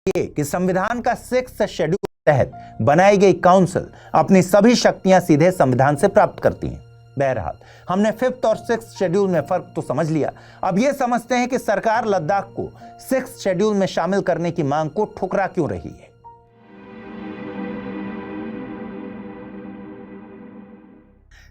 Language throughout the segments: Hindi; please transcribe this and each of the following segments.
ये कि संविधान का 6th शेड्यूल तहत बनाई गई काउंसिल अपनी सभी शक्तियां सीधे संविधान से प्राप्त करती हैं। बहरहाल हमने 5th और 6th शेड्यूल में फर्क तो समझ लिया। अब यह समझते हैं कि सरकार लद्दाख को 6th शेड्यूल में शामिल करने की मांग को ठुकरा क्यों रही है।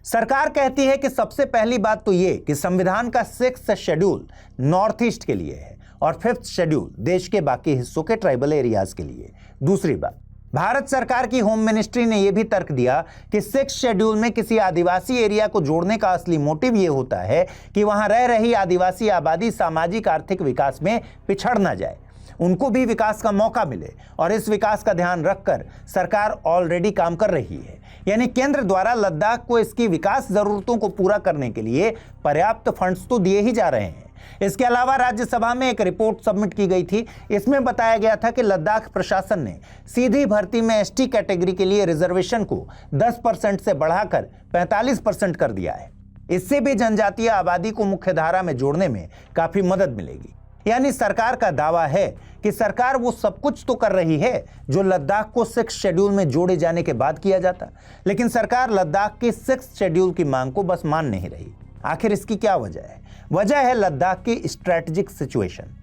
सरकार कहती है कि सबसे पहली बात तो यह कि संविधान का 6th शेड्यूल नॉर्थ ईस्ट के लिए है और 5th शेड्यूल देश के बाकी हिस्सों के ट्राइबल एरियाज के लिए। दूसरी बात, भारत सरकार की होम मिनिस्ट्री ने यह भी तर्क दिया कि 6th शेड्यूल में किसी आदिवासी एरिया को जोड़ने का असली मोटिव यह होता है कि वहां रह रही आदिवासी आबादी सामाजिक आर्थिक विकास में पिछड़ ना जाए, उनको भी विकास का मौका मिले। और इस विकास का ध्यान रखकर सरकार ऑलरेडी काम कर रही है, यानी केंद्र द्वारा लद्दाख को इसकी विकास जरूरतों को पूरा करने के लिए पर्याप्त फंड्स तो दिए ही जा रहे हैं। इसके अलावा राज्यसभा में एक रिपोर्ट सबमिट की गई थी। इसमें बताया गया था कि लद्दाख प्रशासन ने सीधी भर्ती में एसटी कैटेगरी के लिए रिजर्वेशन को 10% से बढ़ाकर 45% कर दिया है। इससे भी जनजातीय आबादी को मुख्यधारा में जोड़ने में काफी मदद मिलेगी। यानी सरकार का दावा है कि सरकार वो सब कुछ तो कर रही है जो लद्दाख को 6th शेड्यूल में जोड़े जाने के बाद किया जाता, लेकिन सरकार लद्दाख के 6th शेड्यूल की मांग को बस मान नहीं रही। आखिर इसकी क्या वजह है? वजह है लद्दाख की स्ट्रैटेजिक सिचुएशन।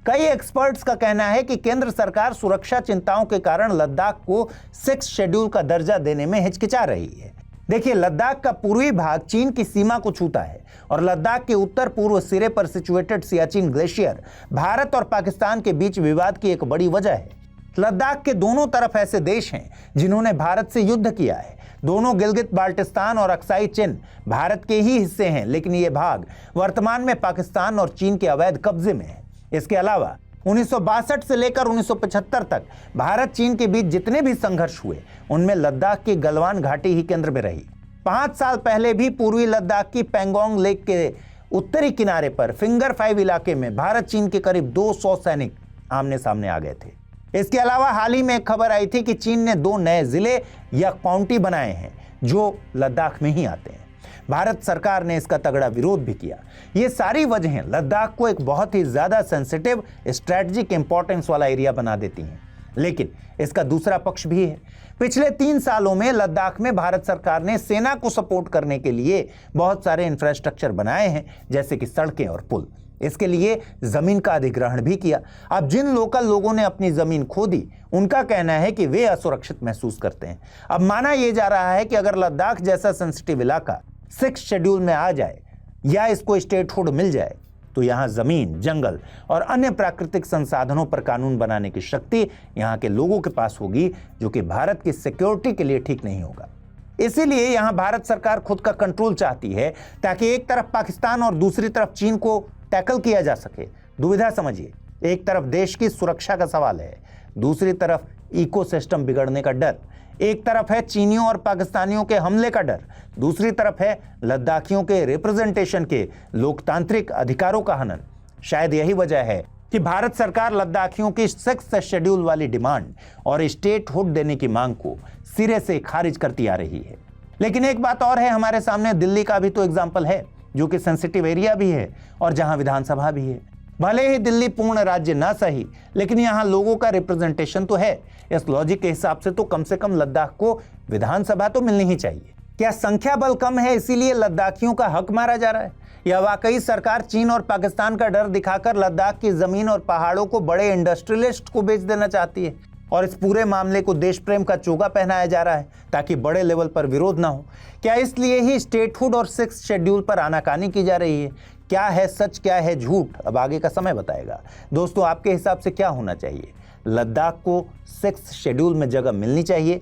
कई एक्सपर्ट्स का कहना है कि केंद्र सरकार सुरक्षा चिंताओं के कारण लद्दाख को 6th शेड्यूल का दर्जा देने में हिचकिचा रही है। देखिए, लद्दाख का पूर्वी भाग चीन की सीमा को छूता है और लद्दाख के उत्तर पूर्व सिरे पर सिचुएटेड सियाचिन ग्लेशियर भारत और पाकिस्तान के बीच विवाद की एक बड़ी वजह है। लद्दाख के दोनों तरफ ऐसे देश हैं जिन्होंने भारत से युद्ध किया है। दोनों गिलगित बाल्टिस्तान और अक्साई चिन भारत के ही हिस्से हैं, लेकिन ये भाग वर्तमान में पाकिस्तान और चीन के अवैध कब्जे में है। इसके अलावा 1962 से लेकर 1975 तक भारत चीन के बीच जितने भी संघर्ष हुए उनमें लद्दाख की गलवान घाटी ही केंद्र में रही। 5 साल पहले भी पूर्वी लद्दाख की पैंगोंग लेक के उत्तरी किनारे पर फिंगर 5 इलाके में भारत चीन के करीब 200 सैनिक आमने सामने आ गए थे। इसके अलावा हाल ही में एक खबर आई थी कि चीन ने 2 नए जिले या काउंटी बनाए हैं जो लद्दाख में ही आते हैं। भारत सरकार ने इसका तगड़ा विरोध भी किया। ये सारी वजहें लद्दाख को एक बहुत ही ज्यादा सेंसिटिव स्ट्रैटेजिक इंपॉर्टेंस वाला एरिया बना देती हैं। लेकिन इसका दूसरा पक्ष भी है। पिछले 3 सालों में लद्दाख में भारत सरकार ने सेना को सपोर्ट करने के लिए बहुत सारे इंफ्रास्ट्रक्चर बनाए हैं, जैसे कि सड़कें और पुल। इसके लिए जमीन का अधिग्रहण भी किया। अब जिन लोकल लोगों ने अपनी जमीन खो दी, उनका कहना है कि वे असुरक्षित महसूस करते हैं। अब माना यह जा रहा है कि अगर लद्दाख जैसा सेंसिटिव इलाका 6th शेड्यूल में आ जाए या इसको स्टेटहुड मिल जाए तो यहाँ जमीन, जंगल और अन्य प्राकृतिक संसाधनों पर कानून बनाने की शक्ति यहाँ के लोगों के पास होगी, जो कि भारत की सिक्योरिटी के लिए ठीक नहीं होगा। इसीलिए यहाँ भारत सरकार खुद का कंट्रोल चाहती है ताकि एक तरफ पाकिस्तान और दूसरी तरफ चीन को टैकल किया जा सके। दुविधा समझिए, एक तरफ देश की सुरक्षा का सवाल है, दूसरी तरफ इकोसिस्टम बिगड़ने का डर। एक तरफ है चीनियों और पाकिस्तानियों के हमले का डर, दूसरी तरफ है लद्दाखियों के रिप्रेजेंटेशन के लोकतांत्रिक अधिकारों का हनन। शायद यही वजह है कि भारत सरकार लद्दाखियों की 6th शेड्यूल वाली डिमांड और स्टेटहुड देने की मांग को सिरे से खारिज करती आ रही है। लेकिन एक बात और है, हमारे सामने दिल्ली का भी तो एग्जाम्पल है, जो कि सेंसिटिव एरिया भी है और जहां विधानसभा भी है। भले ही दिल्ली पूर्ण राज्य ना सही, लेकिन यहां लोगों का रिप्रेजेंटेशन तो है। इस लॉजिक के हिसाब से तो कम लद्दाख को विधानसभा तो मिलनी ही चाहिए। क्या संख्या बल कम है इसीलिए लद्दाखियों का हक मारा जा रहा है, या वाकई सरकार चीन और पाकिस्तान का डर दिखाकर लद्दाख की जमीन और पहाड़ों को बड़े इंडस्ट्रियलिस्ट को बेच देना चाहती है और इस पूरे मामले को देश प्रेम का चोगा पहनाया जा रहा है ताकि बड़े लेवल पर विरोध ना हो? क्या इसलिए ही स्टेटहुड और 6th शेड्यूल पर आनाकानी की जा रही है? क्या है सच, क्या है झूठ, अब आगे का समय बताएगा। दोस्तों, आपके हिसाब से क्या होना चाहिए? लद्दाख को 6th शेड्यूल में जगह मिलनी चाहिए